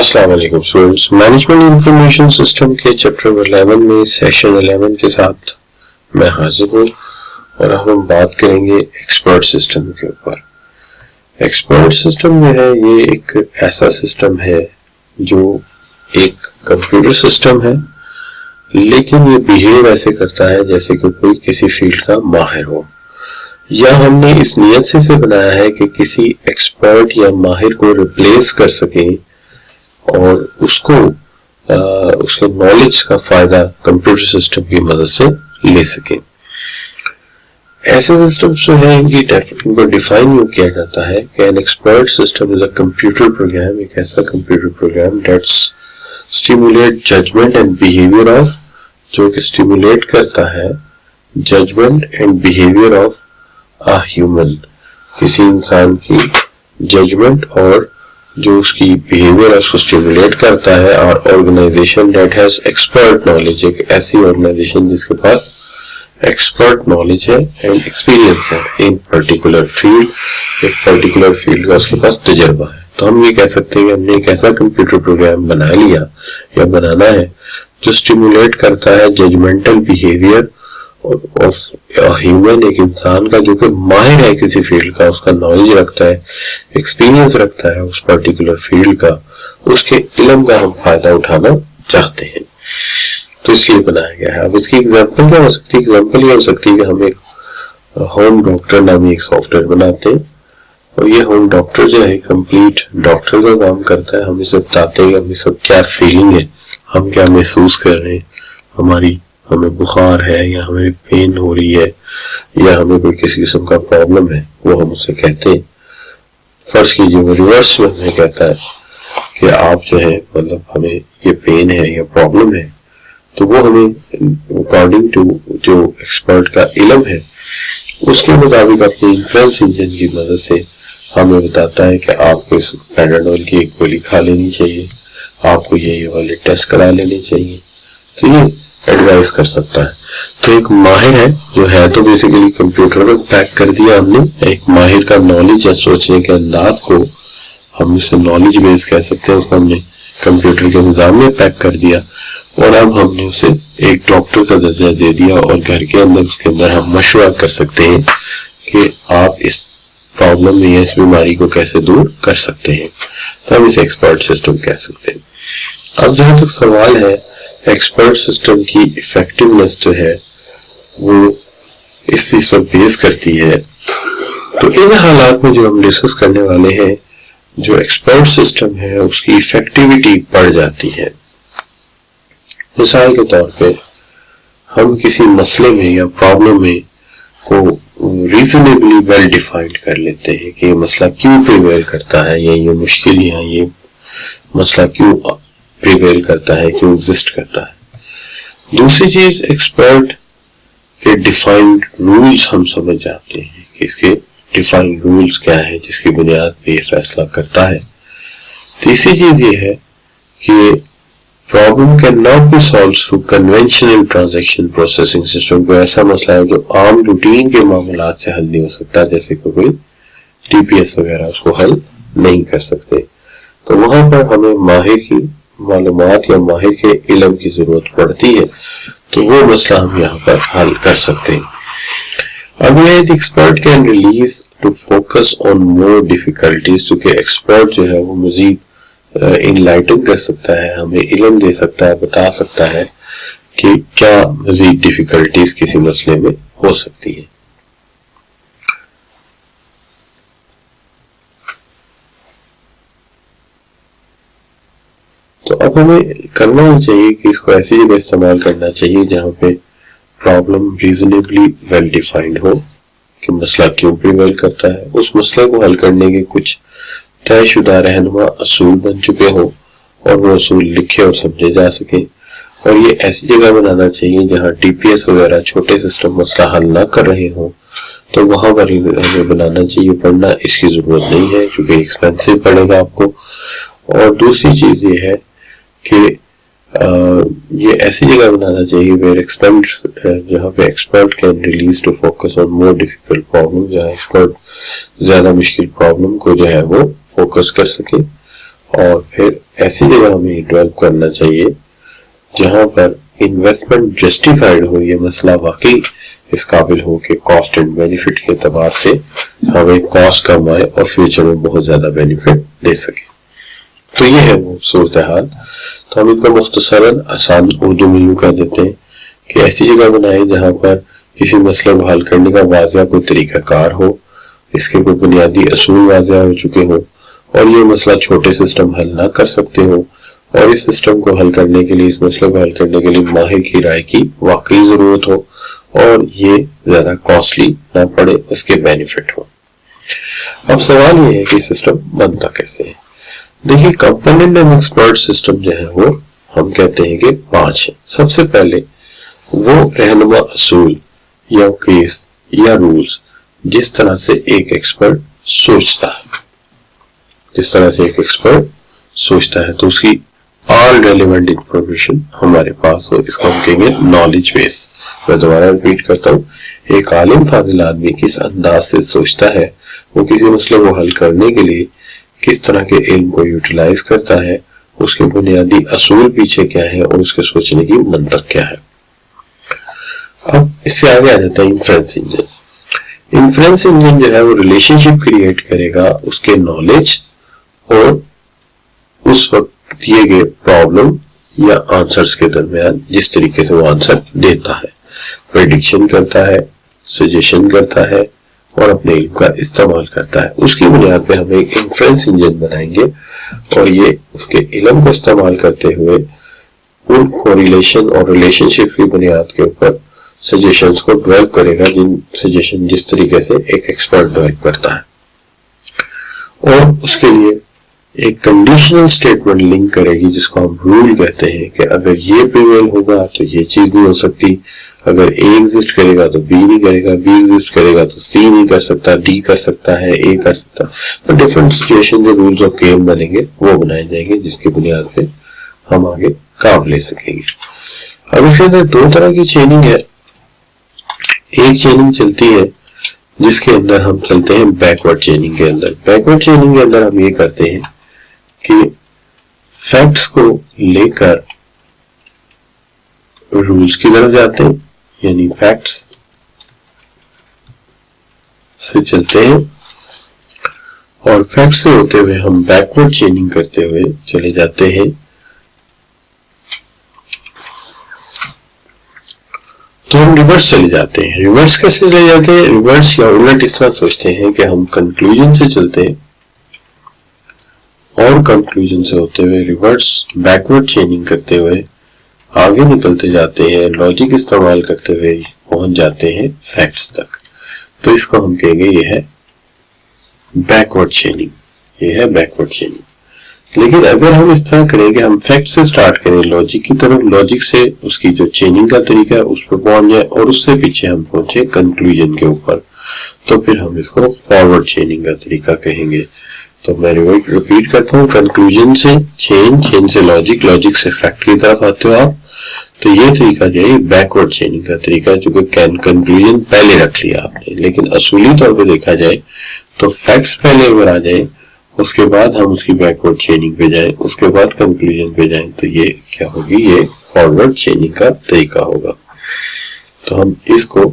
السلام علیکم students, management information system کے چیپٹر 11 میں سیشن 11 کے ساتھ میں حاضر ہوں اور ہم بات کریں گے ایکسپرٹ سسٹم کے اوپر۔ ایکسپرٹ سسٹم جو ہے یہ ایک ایسا سسٹم ہے جو ایک کمپیوٹر سسٹم ہے، لیکن یہ بیہیو ایسے کرتا ہے جیسے کہ کوئی کسی فیلڈ کا ماہر ہو، یا ہم نے اس نیت سے اسے بنایا ہے کہ کسی ایکسپرٹ یا ماہر کو ریپلیس کر سکیں اور اس کو اس کے نالج کا فائدہ کمپیوٹر سسٹم کی مدد سے لے سکیں۔ ایسے سسٹمز جو ہیں ان کو ڈیفائن یوں کیا جاتا ہے کہ an expert system is a computer program، ایک ایسا computer program that stimulate judgment and behavior of، جو کہ stimulate کرتا ہے judgment and behavior of a human، کسی انسان کی judgment اور جو اس کی بیہیویئر اس کو اسٹیمولیٹ کرتا ہے، اور organization that has expert knowledge, ایک ایسی آرگنائزیشن جس کے پاس ایکسپرٹ نالج ہے اینڈ ایکسپیرینس ہے ان پرٹیکولر فیلڈ، ایک پرٹیکولر فیلڈ کا اس کے پاس تجربہ ہے۔ تو ہم یہ کہہ سکتے ہیں کہ ہم نے ایک ایسا کمپیوٹر پروگرام بنا لیا یا بنانا ہے جو اسٹیمولیٹ کرتا ہے ججمنٹل بیہیویئر آف ہیومن، ایک انسان کا جو کہ ماہر ہے کسی فیلڈ کا، اس کا نالج رکھتا ہے، ایکسپیرینس رکھتا ہے اس پرٹیکولر فیلڈ کا، اس کے علم کا ہم فائدہ اٹھانا چاہتے ہیں، تو اس لیے بنایا گیا ہے۔ اب اس کی ایگزامپل کیا ہو سکتی ہے؟ ایگزامپل یہ ہو سکتی ہے کہ ہم ایک ہوم ڈاکٹر نامی ایک سافٹ ویئر بناتے ہیں، اور یہ ہوم ڈاکٹر جو ہے کمپلیٹ ڈاکٹر کا کام کرتا ہے۔ ہم اسے بتاتے ہیں کہ ہمیں سب کیا فیلنگ ہے، ہم کیا محسوس کر رہے ہیں، ہمیں بخار ہے یا ہمیں پین ہو رہی ہے یا ہمیں کوئی کسی قسم کا پرابلم ہے، وہ ہم اسے کہتے ہیں۔ فرض کیجیے وہ ریورس میں ہمیں کہتا ہے کہ آپ جو ہے مطلب ہمیں یہ پین ہے یا پرابلم ہے، تو وہ ہمیں اکارڈنگ ٹو جو ایکسپرٹ کا علم ہے اس کے مطابق اپنی انفرنس انجن کی مدد سے ہمیں بتاتا ہے کہ آپ کو اس پیناڈول کی ایک گولی کھا لینی چاہیے، آپ کو یہ والے ٹیسٹ کرا لینے چاہیے، تو یہ ایڈوائز کر سکتا ہے۔ تو ایک ماہر ہے جو ہے تو بیسیکلی کمپیوٹر میں پیک کر دیا ہم نے، ایک ماہر کا نالج یا سوچنے کے انداز کو ہم اسے نالج بیس کہہ سکتے ہیں، اس کو ہم نے کمپیوٹر کے نظام میں پیک کر دیا، اور اب ہم نے اسے ایک ڈاکٹر کا درجہ دے دیا، اور گھر کے اندر اس کے اندر ہم مشورہ کر سکتے ہیں کہ آپ اس پرابلم میں یا اس بیماری کو کیسے دور کر سکتے ہیں، تو ہم اسے ایکسپرٹ سسٹم کہہ سکتے ہیں۔ اب جہاں تک سوال ہے ایکسپرٹ سسٹم کی ایفیکٹونیس جو ہے وہ اس چیز پر بیس کرتی ہے، تو ان حالات میں جو ہم ڈسکس کرنے والے ہیں، جو ایکسپرٹ سسٹم ہے اس کی ایفیکٹیویٹی بڑھ جاتی ہے۔ مثال کے طور پہ ہم کسی مسئلے میں یا پرابلم میں کو ریزنیبلی ویل ڈیفائنڈ کر لیتے ہیں کہ یہ مسئلہ کیوں پریویل کرتا ہے، یا یہ مشکل یا یہ مسئلہ کیوں پریویل کرتا ہے، کیوں ایگزسٹ کرتا ہے۔ دوسری چیز، ایکسپرٹ کے ڈیفائنڈ رولز ہم سمجھ جاتے ہیں کہ اس کے ڈیفائنڈ رولز کیا ہے جس کی بنیاد پہ یہ فیصلہ کرتا ہے۔ تیسری چیز یہ ہے کہ problem can not be solved through conventional transaction processing system, کوئی ایسا مسئلہ ہے جو عام روٹین کے معاملات سے حل نہیں ہو سکتا، جیسے کہ کوئی ٹی پی ایس وغیرہ اس کو حل نہیں کر سکتے، تو وہاں پر ہمیں ماہر کی معلومات یا ماہر کے علم کی ضرورت پڑتی ہے، تو وہ مسئلہ ہم یہاں پر حل کر سکتے ہیں۔ اب یہ expert can release to focus on more difficulties, چونکہ ایکسپرٹ جو ہے وہ مزید انلائٹن کر سکتا ہے، ہمیں علم دے سکتا ہے، بتا سکتا ہے کہ کیا مزید ڈیفیکلٹیز کسی مسئلے میں ہو سکتی ہیں۔ تو اب ہمیں کرنا ہی چاہیے کہ اس کو ایسی جگہ استعمال کرنا چاہیے جہاں پہ پرابلم ریزنیبلی ویل ڈیفائنڈ ہو کہ مسئلہ کیوں پریویل کرتا ہے، اس مسئلے کو حل کرنے کے کچھ طے شدہ رہنما اصول بن چکے ہوں اور وہ اصول لکھے اور سمجھے جا سکیں، اور یہ ایسی جگہ بنانا چاہیے جہاں ٹی پی ایس وغیرہ چھوٹے سسٹم مسئلہ حل نہ کر رہے ہوں، تو وہاں پر ہمیں بنانا چاہیے، پڑھنا اس کی ضرورت نہیں ہے کیونکہ ایکسپینسو پڑے گا آپ کو۔ اور دوسری چیز یہ ہے کہ یہ ایسی جگہ بنانا چاہیے جہاں پہ expert can release to focus on more difficult problem, جہاں ایکسپرٹ زیادہ مشکل پرابلم کو جو ہے وہ فوکس کر سکے اور پھر ایسی جگہ ہمیں ڈیولپ کرنا چاہیے جہاں پر انویسٹمنٹ جسٹیفائڈ ہو، یہ مسئلہ واقعی اس قابل ہو کہ کاسٹ اینڈ بینیفٹ کے اعتبار سے ہمیں کاسٹ کم آئے اور فیوچر میں بہت زیادہ بینیفٹ دے سکے. تو یہ ہے وہ صورتحال. تو ہم ان کو مختصراً آسان اردو میں یوں کہہ دیتے ہیں کہ ایسی جگہ بنائیں جہاں پر کسی مسئلے کو حل کرنے کا واضح کوئی طریقہ کار ہو، اس کے کوئی بنیادی اصول واضح ہو چکے ہوں، اور یہ مسئلہ چھوٹے سسٹم حل نہ کر سکتے ہوں، اور اس سسٹم کو حل کرنے کے لیے، اس مسئلے کو حل کرنے کے لیے ماہر کی رائے کی واقعی ضرورت ہو، اور یہ زیادہ کاسٹلی نہ پڑے، اس کے بینیفٹ ہو. اب سوال یہ ہے کہ سسٹم بنتا کیسے ہے. دیکھیے کمپوننٹ اینڈ ایکسپرٹ سسٹم جو ہے وہ ہم کہتے ہیں کہ 5 ہیں. سب سے پہلے وہ رہنما اصول یا کیس یا رولز جس طرح سے ایک ایکسپرٹ سوچتا ہے، جس طرح سے ایک ایکسپرٹ سوچتا ہے تو اس کی آل ریلیونٹ انفارمیشن ہمارے پاس ہو، اس کو ہم کہیں گے نالج بیس. میں دوبارہ ریپیٹ کرتا ہوں، ایک عالم فاضل آدمی کس انداز سے سوچتا ہے، وہ کسی مسئلے کو حل کرنے کے لیے کس طرح کے علم کو یوٹیلائز کرتا ہے، اس کے بنیادی اصول پیچھے کیا ہے اور اس کے سوچنے کی منطق کیا ہے. اب اس سے آگے آ جاتا ہے انفرنس انجن. انفرنس انجن جو ہے وہ ریلیشن شپ کریٹ کرے گا اس کے نالج اور اس وقت دیے گئے پرابلم یا آنسرز کے درمیان، جس طریقے سے وہ آنسر دیتا ہے، پریڈکشن کرتا ہے، سجیشن کرتا ہے اور اپنے علم کا استعمال کرتا ہے. اس کی بنیاد پہ ہم ایک انفرنس انجن بنائیں گے اور یہ اس کے علم کو استعمال کرتے ہوئے ان کوریلیشن اور ریلیشن شپ کی بنیاد کے اوپر سجیشنز کو ڈیولپ کرے گا، جن سجیشن جس طریقے سے ایک ایکسپرٹ ڈیولپ کرتا ہے. اور اس کے لیے ایک کنڈیشنل سٹیٹمنٹ لنک کرے گی جس کو ہم رول کہتے ہیں کہ اگر یہ پریویل ہوگا تو یہ چیز نہیں ہو سکتی، اگر اے ایگزسٹ کرے گا تو بی نہیں کرے گا، بی ایگزسٹ کرے گا تو سی نہیں کر سکتا، ڈی کر سکتا ہے، اے کر سکتا. تو ڈفرنٹ سچویشن جو رولز آف گیم بنیں گے وہ بنائے جائیں گے جس کی بنیاد پہ ہم آگے کام لے سکیں گے. اب اس کے اندر 2 طرح کی چیننگ ہے. ایک چیننگ چلتی ہے جس کے اندر ہم چلتے ہیں بیکورڈ چیننگ کے اندر. بیکورڈ چیننگ کے اندر ہم یہ کرتے ہیں کہ فیکٹس کو لے کر رولز کی طرف جاتے ہیں، یعنی فیکٹس سے چلتے ہیں اور فیکٹس سے ہوتے ہوئے ہم بیکورڈ چیننگ کرتے ہوئے چلے جاتے ہیں. تو ہم ریورس چلے جاتے ہیں. ریورس کیسے چلے جاتے ہیں؟ ریورس یا الٹ اس طرح سوچتے ہیں کہ ہم کنکلوژن سے چلتے ہیں اور کنکلوژن سے ہوتے ہوئے ریورس بیکورڈ چیننگ کرتے ہوئے آگے نکلتے جاتے ہیں، لاجک استعمال کرتے ہوئے پہنچ جاتے ہیں فیکٹس تک. تو اس کو ہم کہیں گے یہ ہے بیکورڈ چیننگ. یہ ہے بیکورڈ چیننگ. لیکن اگر ہم اس طرح کریں کہ ہم فیکٹ سے سٹارٹ کریں لاجک کی طرف، لاجک سے اس کی جو چیننگ کا طریقہ ہے اس پہ پہنچ جائے اور اس سے پیچھے ہم پہنچے کنکلوژن کے اوپر، تو پھر ہم اس کو فارورڈ چیننگ کا طریقہ کہیں گے. تو میں ریپیٹ کرتا ہوں، کنکلوژن سے چین، چین سے لاجک، لاجک سے فیکٹ کی طرف آتے ہو آپ. تو یہ طریقہ جو ہے بیکورڈ چیننگ کا طریقہ ہے، جو کہ کنکلوژن پہلے رکھ لیا آپ نے. لیکن اصولی طور پہ دیکھا جائے تو فیکٹس پہلے اگر آ جائیں، اس کے بعد ہم اس کی بیکورڈ چیننگ پہ جائیں، اس کے بعد کنکلوژن پہ جائیں، تو یہ کیا ہوگی؟ یہ فارورڈ چیننگ کا طریقہ ہوگا. تو ہم اس کو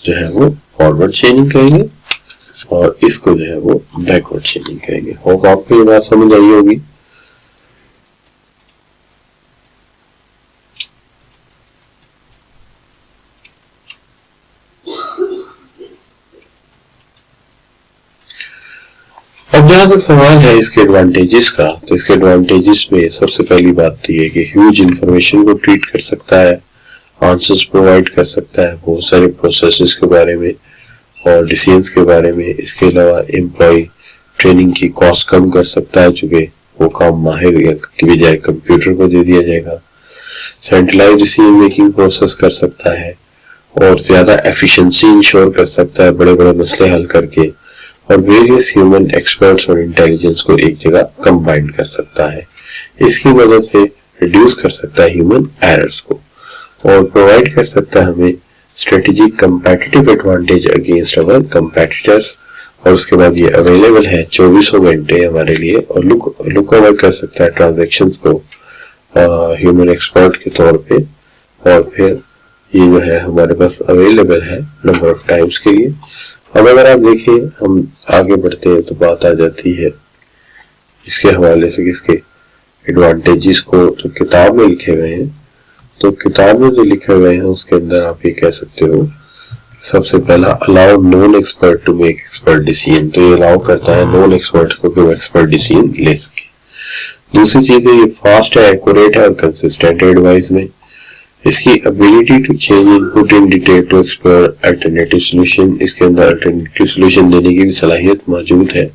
جو ہے وہ فارورڈ چیننگ کہیں گے اور اس کو جو ہے وہ بیکورڈ چیننگ کہیں گے. ہوپ آپ کو یہ بات سمجھ آئی ہوگی. اب جہاں تک سوال ہے اس کے ایڈوانٹیجز کا، تو اس کے ایڈوانٹیجز میں سب سے پہلی بات یہ ہے کہ ہیوج انفارمیشن کو ٹریٹ کر سکتا ہے، آنسرز پرووائڈ کر سکتا ہے بہت سارے پروسیسز کے بارے میں اور ڈیسیژنز کے بارے میں. اس کے علاوہ امپلائی ٹریننگ کی کاسٹ کم کر سکتا ہے چونکہ وہ کام ماہر یا کی بجائے کمپیوٹر کو دے دیا جائے گا. سینٹرلائز ڈیسیژن میکنگ پروسیس کر سکتا ہے اور زیادہ ایفیشنسی انشور کر سکتا ہے بڑے بڑے مسئلے حل کر کے، اور ویریس ہیومن ایکسپرٹس اور انٹیلیجنس کو ایک جگہ کمبائن کر سکتا ہے. اس کی وجہ سے ریڈیوس کر سکتا ہے ہیومن ایررز کو اور پرووائڈ کر سکتا ہے ہمیں strategic competitive advantage against over competitors. اور اس کے بعد یہ اویلیبل ہے 24 گھنٹے ہمارے لیے, اور لک اوور کر سکتا ہے ٹرانزیکشنز کو ہیومن ایکسپرٹ کے طور پہ, اور پھر یہ جو ہے ہمارے پاس اویلیبل ہے نمبر آف ٹائمز کے لیے. اب اگر آپ دیکھیں ہم آگے بڑھتے ہیں تو بات آ جاتی ہے اس کے حوالے سے اس کے ایڈوانٹیجز کو جو کتاب میں لکھے ہوئے ہیں. تو کتاب میں جو لکھے ہوئے ہیں اس کے اندر آپ یہ کہہ سکتے ہو سب سے پہلا allow non expert to make expert decision, تو یہ الاؤ کرتا ہے نون ایکسپرٹ کو کہ وہ ایکسپرٹ ڈیسیژن لے سکے. دوسری چیز ہے یہ فاسٹ ہے, ایکوریٹ ہے اور کنسسٹنٹ ایڈوائز میں. اس کی ability to change input in detail to explore alternative solution, اس کے اندر الٹرنیٹیو سولوشن دینے کی بھی صلاحیت موجود ہے.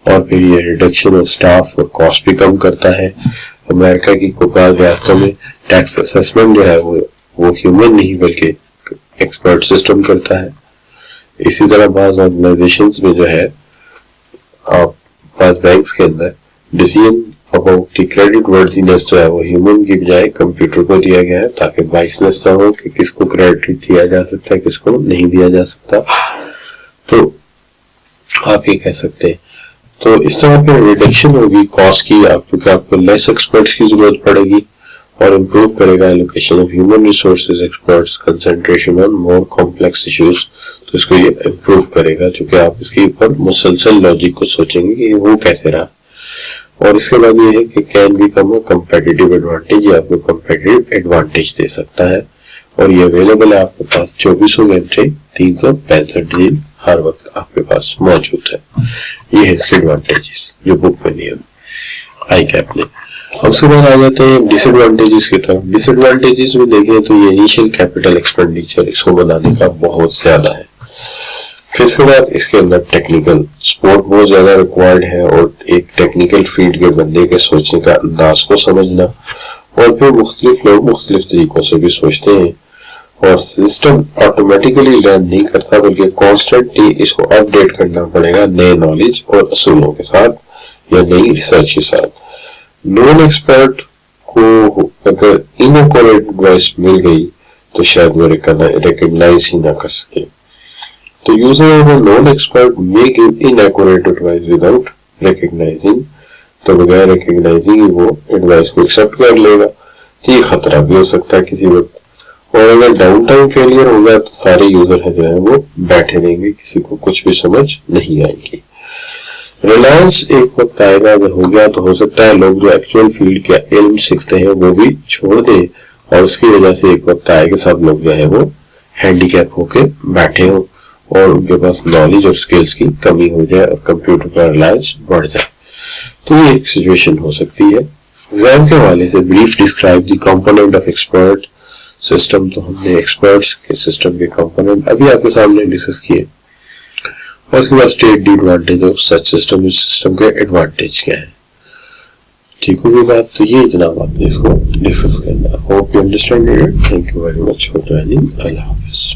اور پھر یہ ریڈکشن آف اسٹاف اور کاسٹ بھی کم کرتا ہے. امریکہ کی بعض ریاستوں میں ٹیکس اسیسمنٹ جو ہے وہ ہیومن نہیں بلکہ ایکسپرٹ سسٹم کرتا ہے. اسی طرح بعض آرگنائزیشنز میں جو ہے بعض بینکس کے اندر ڈیسیژن اباؤٹ دی کریڈٹ ورتھینس جو ہے وہ ہیومن کی بجائے کمپیوٹر کو دیا گیا ہے تاکہ بائسنس نہ ہو کہ کس کو کریڈٹ دیا جا سکتا ہے کس کو نہیں دیا جا سکتا. تو آپ یہ کہہ سکتے ہیں. تو اس طرح پھر ریڈکشن ہوگی کاسٹ کی, کیونکہ آپ کو لیس ایکسپرٹس کی ضرورت پڑے گی, اور امپروو کرے گا allocation of human resources experts, concentration on more complex issues. تو اس کو یہ امپروو کرے گا چونکہ آپ اس کے اوپر مسلسل لاجک کو سوچیں گے کہ وہ کیسے رہا. اور اس کے بعد یہ ہے کہ can become a competitive advantage, یہ آپ کو کمپیٹیٹیو ایڈوانٹیج دے سکتا ہے. اور یہ اویلیبل ہے آپ کے پاس 24 گھنٹے 365 دن ہر وقت آپ کے پاس موجود ہے. یہ ہے اس کے ایڈوانٹیجز جو بک میں دیا آئی کیپ نے. اب اس کے بعد آ جاتے ہیں ڈس ایڈوانٹیجز کی طرف. ڈس ایڈوانٹیجز میں دیکھیں تو یہ انیشیل کیپٹل ایکسپینڈیچر اس کو بنانے کا بہت زیادہ ہے. پھر اس کے بعد اس کے اندر ٹیکنیکل سپورٹ بہت زیادہ ریکوائرڈ ہے, اور ایک ٹیکنیکل فیلڈ کے بندے کے سوچنے کا انداز کو سمجھنا, اور پھر مختلف لوگ مختلف طریقوں سے بھی سوچتے ہیں, اور سسٹم آٹومیٹیکلی لرن نہیں کرتا بلکہ کانسٹنٹلی اس کو اپ ڈیٹ کرنا پڑے گا نئے نالج اور اصولوں کے ساتھ یا نئی ریسرچ کے ساتھ. نون ایکسپرٹ کو اگر انیکوریٹ ایڈوائس مل گئی تو شاید وہ ریکگنائز ہی نہ کر سکے. تو user of a non expert may give inaccurate advice without recognizing, تو بغیر ریکگنائزنگ وہ ایڈوائس کو ایکسپٹ کر لے گا. تو یہ خطرہ بھی ہو سکتا ہے کسی وقت. اور اگر ڈاؤن ٹائم فیلئر ہوگا تو سارے یوزر ہیں جو ہیں وہ بیٹھے رہیں گے, کسی کو کچھ بھی سمجھ نہیں آئے گی. ریلائنس ایک وقت آئے گا اگر ہو گیا تو ہو سکتا ہے لوگ جو ایکچوئل فیلڈ کے علم سیکھتے ہیں وہ بھی چھوڑ دیں, اور اس کی وجہ سے ایک وقت آئے کہ سب لوگ جو ہے وہ ہینڈی کیپ ہو کے بیٹھے ہوں اور ان کے پاس نالج اور سکلز کی کمی ہو جائے اور کمپیوٹر کا ریلائنس بڑھ جائے. تو یہ ایک سچویشن ہو سکتی ہے. ایگزام کے حوالے سے brief describe the component of expert system, تو ہم نے ایکسپرٹس کے سسٹم کے کمپوننٹ ابھی آپ کے سامنے ڈسکس کیے, اور اس کے بعد state the advantage of such system, system کے ایڈوانٹیج کیا ہے. ٹھیک ہوگی بات. تو یہ جناب آپ نے اس کو ڈسکس کرنا. Hope you understand it. Thank you very much for joining. اللہ حافظ.